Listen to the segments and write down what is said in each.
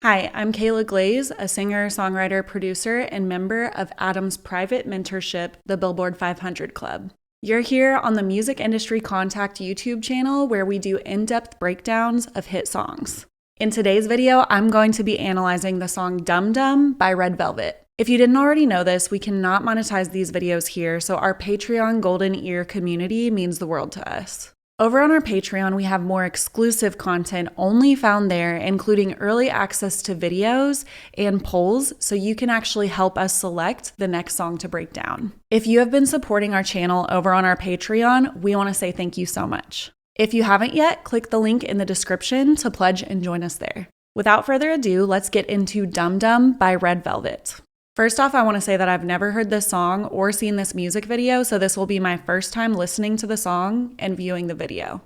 Hi, I'm Kayla Glaze, a singer, songwriter, producer, and member of Adam's private mentorship, the Billboard 500 Club. You're here on the Music Industry Contact YouTube channel where we do in-depth breakdowns of hit songs. In today's video, I'm going to be analyzing the song Dum Dum by Red Velvet. If you didn't already know this, we cannot monetize these videos here, so our Patreon Golden Ear community means the world to us. Over on our Patreon, we have more exclusive content only found there, including early access to videos and polls, so you can actually help us select the next song to break down. If you have been supporting our channel over on our Patreon, we want to say thank you so much. If you haven't yet, click the link in the description to pledge and join us there. Without further ado, let's get into Dum Dum by Red Velvet. First off, I want to say that I've never heard this song or seen this music video, so this will be my first time listening to the song and viewing the video.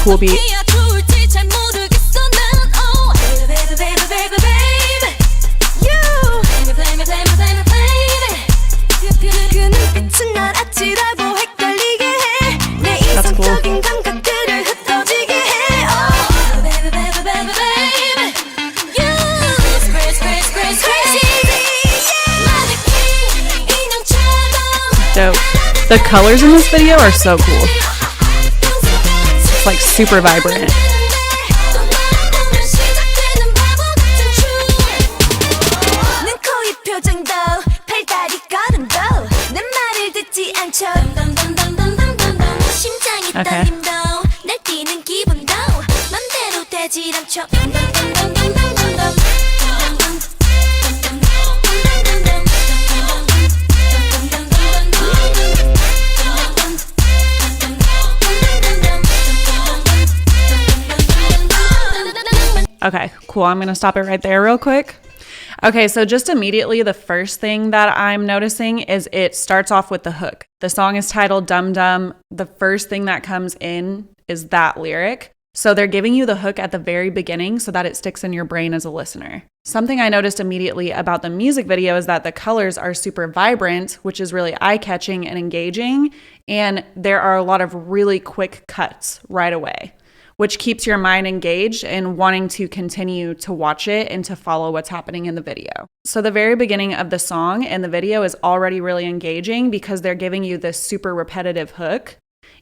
Cool beat. That's cool. Dope. The colors in this video are so cool. It's like super vibrant. Okay. Okay, cool. I'm going to stop it right there real quick. Okay, so just immediately, the first thing that I'm noticing is it starts off with the hook. The song is titled Dum Dum. The first thing that comes in is that lyric. So they're giving you the hook at the very beginning so that it sticks in your brain as a listener. Something I noticed immediately about the music video is that the colors are super vibrant, which is really eye-catching and engaging. And there are a lot of really quick cuts right away, which keeps your mind engaged and wanting to continue to watch it and to follow what's happening in the video. So the very beginning of the song and the video is already really engaging because they're giving you this super repetitive hook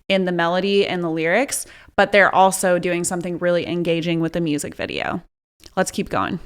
in the melody and the lyrics, but they're also doing something really engaging with the music video. Let's keep going.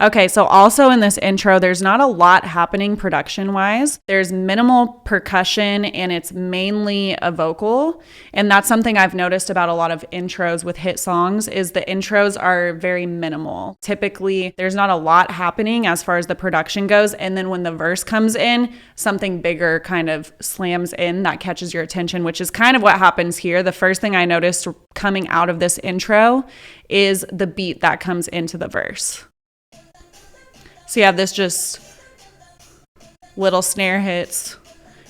Okay, so also in this intro, there's not a lot happening production-wise. There's minimal percussion and it's mainly a vocal. And that's something I've noticed about a lot of intros with hit songs is the intros are very minimal. Typically, there's not a lot happening as far as the production goes. And then when the verse comes in, something bigger kind of slams in that catches your attention, which is kind of what happens here. The first thing I noticed coming out of this intro is the beat that comes into the verse. So you have this just little snare hits,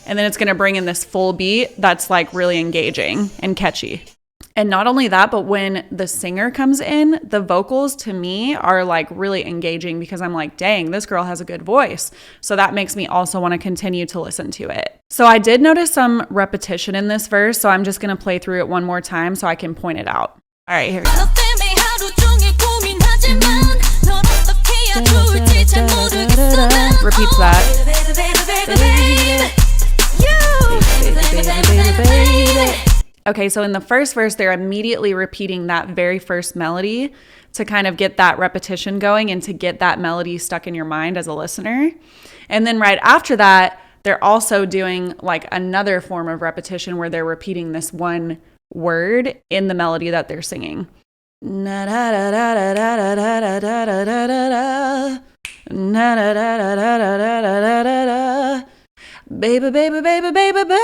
and then it's going to bring in this full beat that's like really engaging and catchy. And not only that, but when the singer comes in, the vocals to me are like really engaging because I'm like, dang, this girl has a good voice. So that makes me also want to continue to listen to it. So I did notice some repetition in this verse, so I'm just going to play through it one more time so I can point it out. All right, here we go. Repeats that. Okay, so in the first verse, they're immediately repeating that very first melody to kind of get that repetition going and to get that melody stuck in your mind as a listener. And then right after that, they're also doing like another form of repetition where they're repeating this one word in the melody that they're singing. Baby, baby, baby, baby, baby.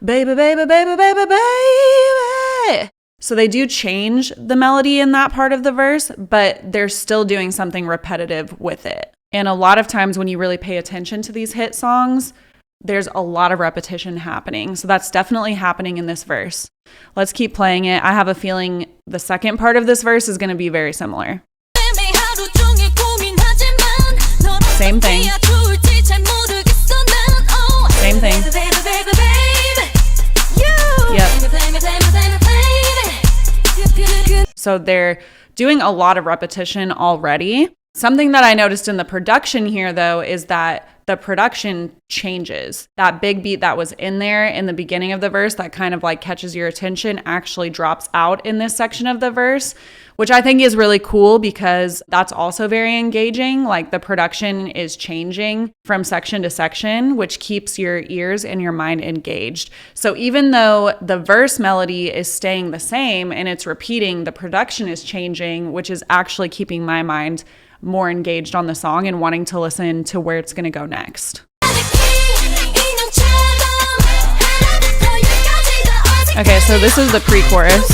Baby, baby, baby, baby, baby. So they do change the melody in that part of the verse, but they're still doing something repetitive with it. And a lot of times when you really pay attention to these hit songs, there's a lot of repetition happening. So that's definitely happening in this verse. Let's keep playing it. I have a feeling the second part of this verse is going to be very similar. Same thing. Same thing. Yep. So they're doing a lot of repetition already. Something that I noticed in the production here, though, is that the production changes. That big beat that was in there in the beginning of the verse that kind of like catches your attention actually drops out in this section of the verse, which I think is really cool because that's also very engaging. Like the production is changing from section to section, which keeps your ears and your mind engaged. So even though the verse melody is staying the same and it's repeating, the production is changing, which is actually keeping my mind more engaged on the song and wanting to listen to where it's going to go next. Okay, so this is the pre-chorus.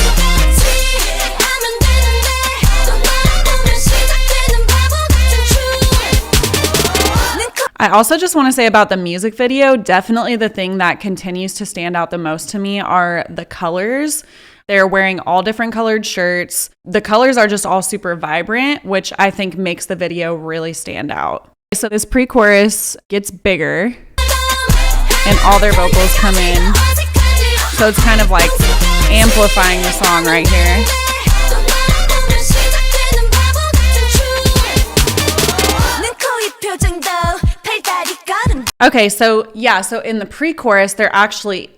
I also just want to say about the music video, definitely the thing that continues to stand out the most to me are the colors. They're wearing all different colored shirts. The colors are just all super vibrant, which I think makes the video really stand out. So this pre-chorus gets bigger and all their vocals come in. So it's kind of like amplifying the song right here. Okay, so in the pre-chorus, they're actually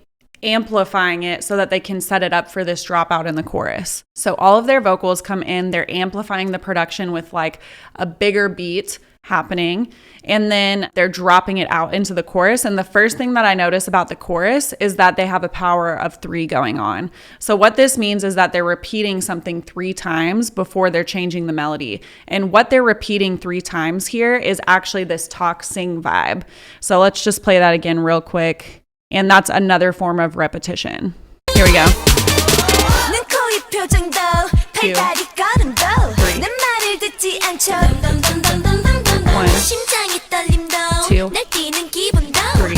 amplifying it so that they can set it up for this dropout in the chorus. So all of their vocals come in, they're amplifying the production with like a bigger beat happening, and then they're dropping it out into the chorus. And the first thing that I notice about the chorus is that they have a power of 3 going on. So what this means is that they're repeating something 3 times before they're changing the melody. And what they're repeating 3 times here is actually this talk sing vibe. So let's just play that again real quick. And that's another form of repetition. Here we go. 2, 3. 1, 2, 3.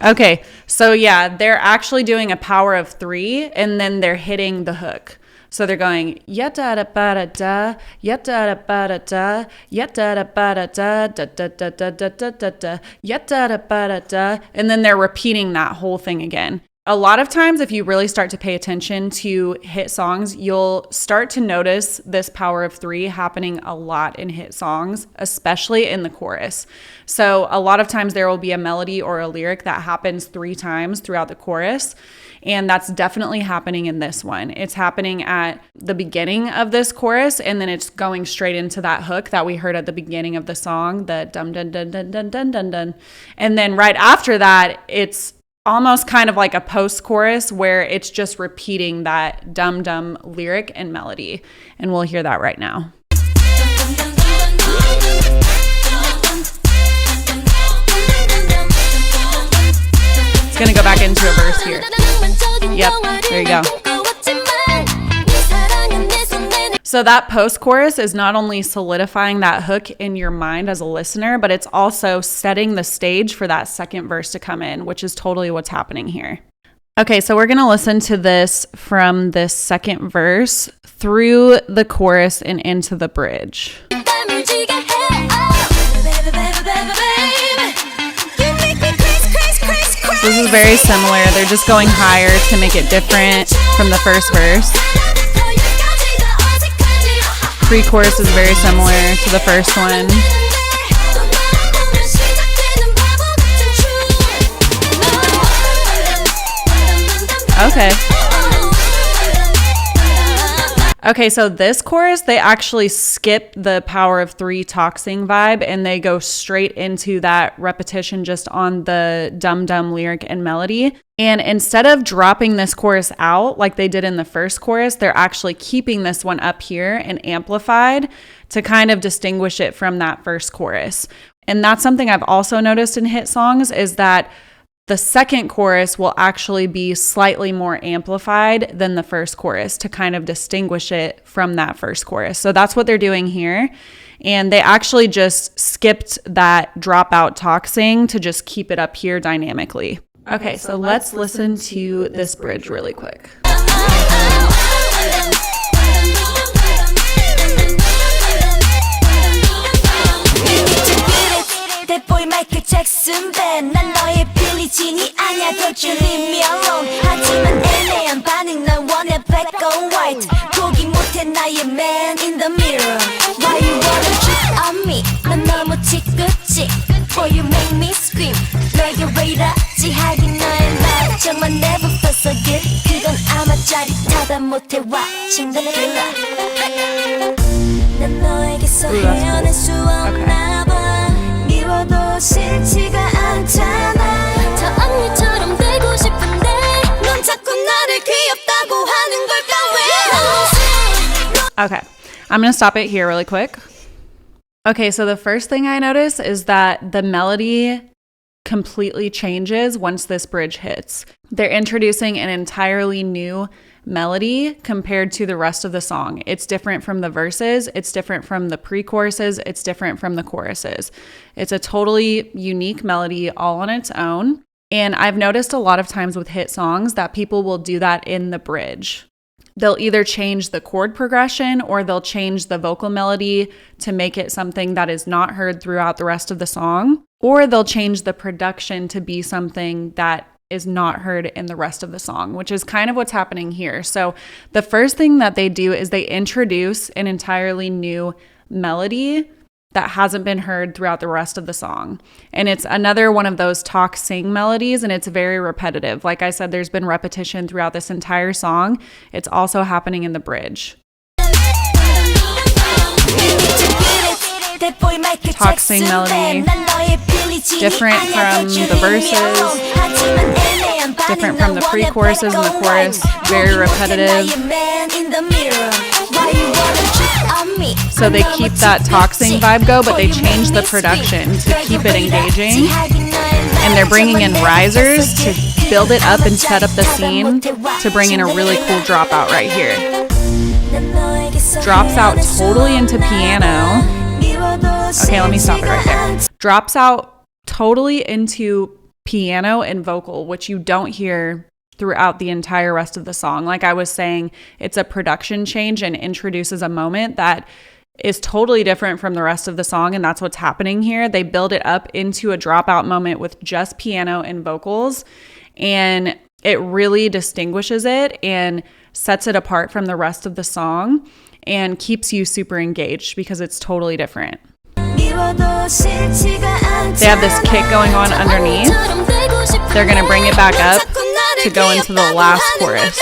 Okay, so they're actually doing a power of 3 and then they're hitting the hook. So they're going ya da da ba da da, ya da da ba da da, ya da da ba da da, da da da da da da da da, ya da da ba da da, and then they're repeating that whole thing again. A lot of times, if you really start to pay attention to hit songs, you'll start to notice this power of 3 happening a lot in hit songs, especially in the chorus. So a lot of times there will be a melody or a lyric that happens 3 times throughout the chorus. And that's definitely happening in this one. It's happening at the beginning of this chorus, and then it's going straight into that hook that we heard at the beginning of the song, the dum dun dun dun dun dun dun dun. And then right after that, it's almost kind of like a post-chorus where it's just repeating that dum-dum lyric and melody. And we'll hear that right now. It's going to go back into a verse here. Yep, there you go. So that post-chorus is not only solidifying that hook in your mind as a listener, but it's also setting the stage for that second verse to come in, which is totally what's happening here. Okay, so we're going to listen to this from this second verse through the chorus and into the bridge. This is very similar. They're just going higher to make it different from the first verse. Pre-chorus is very similar to the first one. Okay, so this chorus, they actually skip the power of three talksing vibe and they go straight into that repetition just on the dum-dum lyric and melody. And instead of dropping this chorus out like they did in the first chorus, they're actually keeping this one up here and amplified to kind of distinguish it from that first chorus. And that's something I've also noticed in hit songs is that the second chorus will actually be slightly more amplified than the first chorus to kind of distinguish it from that first chorus. So that's what they're doing here. And they actually just skipped that dropout talksing to just keep it up here dynamically. Okay, so let's listen to this bridge really quick. Michael Jackson 난 너의 빌리진이 아냐 don't you leave me alone 하지만 애매한 반응 난 원해 black or white 포기 못해 나의 man in the mirror Why you wanna cheat on me 난 너무 지긋지 Boy you make me scream 내게 왜 이러지 하긴 너의 말 정말 never felt so good 그건 아마 짜릿하다 못해 watching the killer 난 너에게서 헤어날 수 없나 봐 미워도 싫지가 않잖아 저 언니처럼 되고 싶은데 넌 자꾸 나를 귀엽다고 하는 걸까 왜 Okay, I'm going to stop it here really quick. Okay, so the first thing I notice is that the melody completely changes once this bridge hits. They're introducing an entirely new melody compared to the rest of the song. It's different from the verses, it's different from the pre-choruses, it's different from the choruses. It's a totally unique melody all on its own. And I've noticed a lot of times with hit songs that people will do that in the bridge. They'll either change the chord progression or they'll change the vocal melody to make it something that is not heard throughout the rest of the song, or they'll change the production to be something that is not heard in the rest of the song, which is kind of what's happening here. So the first thing that they do is they introduce an entirely new melody that hasn't been heard throughout the rest of the song. And it's another one of those talk sing melodies, and it's very repetitive. Like I said, there's been repetition throughout this entire song. It's also happening in the bridge. Talk sing melody, different from the verses, different from the pre-choruses and the chorus, very repetitive. So they keep that talk sing vibe go, but they change the production to keep it engaging. And they're bringing in risers to build it up and set up the scene to bring in a really cool dropout right here. Drops out totally into piano. Okay, let me stop it right there. Drops out totally into piano and vocal, which you don't hear throughout the entire rest of the song. Like I was saying, it's a production change and introduces a moment that is totally different from the rest of the song, and that's what's happening here. They build it up into a dropout moment with just piano and vocals, and it really distinguishes it and sets it apart from the rest of the song and keeps you super engaged because it's totally different. They have this kick going on underneath. They're going to bring it back up to go into the last chorus.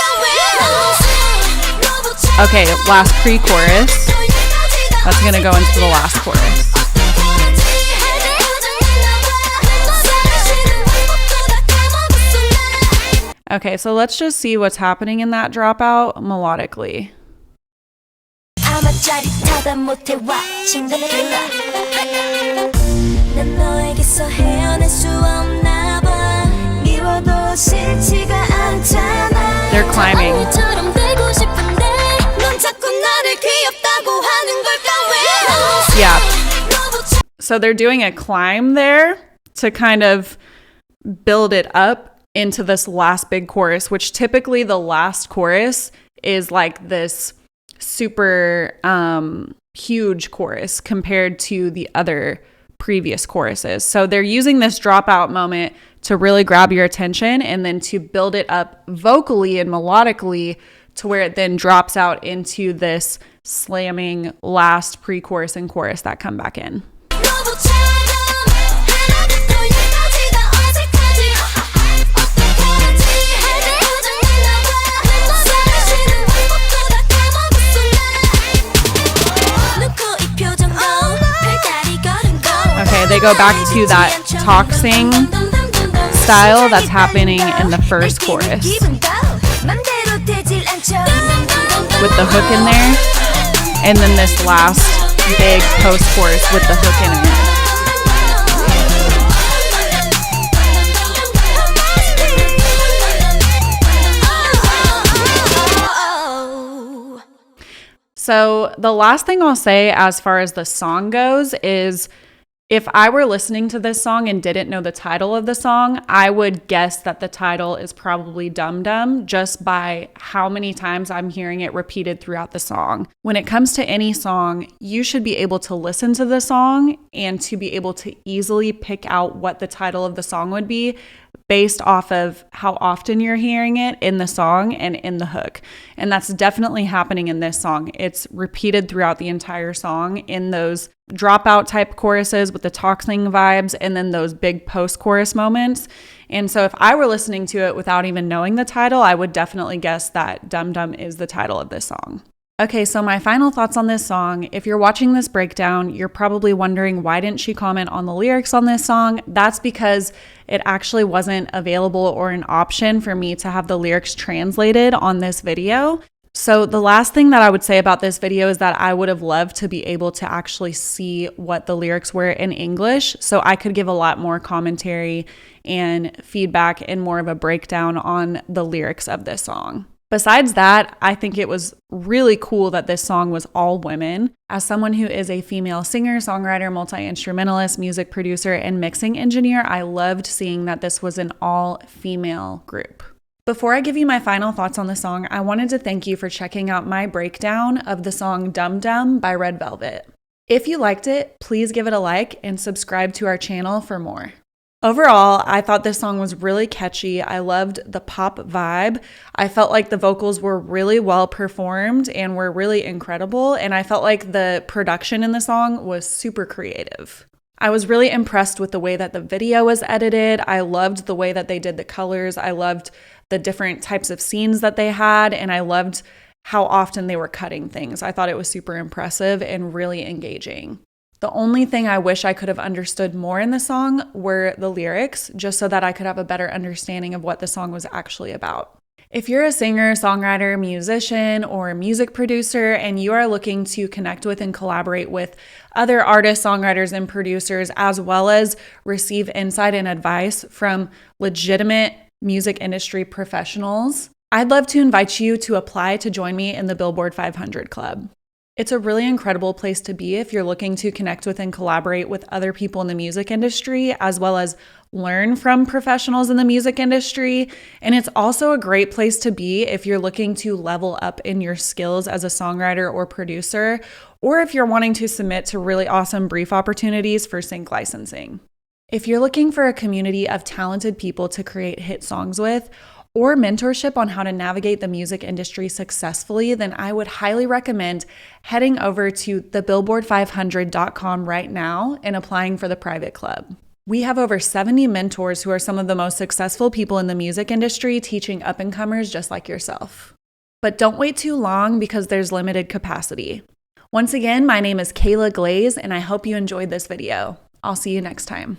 Okay, last pre-chorus. That's going to go into the last chorus. Okay, so let's just see what's happening in that dropout melodically. They're climbing. Yeah. So they're doing a climb there to kind of build it up into this last big chorus, which typically the last chorus is like this super huge chorus compared to the other previous choruses. So they're using this dropout moment to really grab your attention and then to build it up vocally and melodically to where it then drops out into this slamming last pre-chorus and chorus that come back in. they go back to that talk sing style that's happening in the first chorus with the hook in there, and then this last big post-chorus with the hook in it. So the last thing I'll say as far as the song goes is, if I were listening to this song and didn't know the title of the song, I would guess that the title is probably Dum Dum, just by how many times I'm hearing it repeated throughout the song. When it comes to any song, you should be able to listen to the song and to be able to easily pick out what the title of the song would be based off of how often you're hearing it in the song and in the hook. And that's definitely happening in this song. It's repeated throughout the entire song in those dropout type choruses with the talk sing vibes, and then those big post-chorus moments. And so if I were listening to it without even knowing the title, I would definitely guess that Dum Dum is the title of this song. Okay, so my final thoughts on this song. If you're watching this breakdown, you're probably wondering, why didn't she comment on the lyrics on this song? That's because it actually wasn't available or an option for me to have the lyrics translated on this video. So the last thing that I would say about this video is that I would have loved to be able to actually see what the lyrics were in English, so I could give a lot more commentary and feedback and more of a breakdown on the lyrics of this song. Besides that, I think it was really cool that this song was all women. As someone who is a female singer, songwriter, multi-instrumentalist, music producer, and mixing engineer, I loved seeing that this was an all-female group. Before I give you my final thoughts on the song, I wanted to thank you for checking out my breakdown of the song Dum Dum by Red Velvet. If you liked it, please give it a like and subscribe to our channel for more. Overall, I thought this song was really catchy. I loved the pop vibe. I felt like the vocals were really well performed and were really incredible, and I felt like the production in the song was super creative. I was really impressed with the way that the video was edited. I loved the way that they did the colors. I loved the different types of scenes that they had, and I loved how often they were cutting things. I thought it was super impressive and really engaging. The only thing I wish I could have understood more in the song were the lyrics, just so that I could have a better understanding of what the song was actually about. If you're a singer, songwriter, musician, or music producer, and you are looking to connect with and collaborate with other artists, songwriters, and producers, as well as receive insight and advice from legitimate music industry professionals, I'd love to invite you to apply to join me in the Billboard 500 Club. It's a really incredible place to be if you're looking to connect with and collaborate with other people in the music industry, as well as learn from professionals in the music industry. And it's also a great place to be if you're looking to level up in your skills as a songwriter or producer, or if you're wanting to submit to really awesome brief opportunities for sync licensing. If you're looking for a community of talented people to create hit songs with, or mentorship on how to navigate the music industry successfully, then I would highly recommend heading over to thebillboard500.com right now and applying for the private club. We have over 70 mentors who are some of the most successful people in the music industry, teaching up-and-comers just like yourself. But don't wait too long because there's limited capacity. Once again, my name is Kayla Glaze, and I hope you enjoyed this video. I'll see you next time.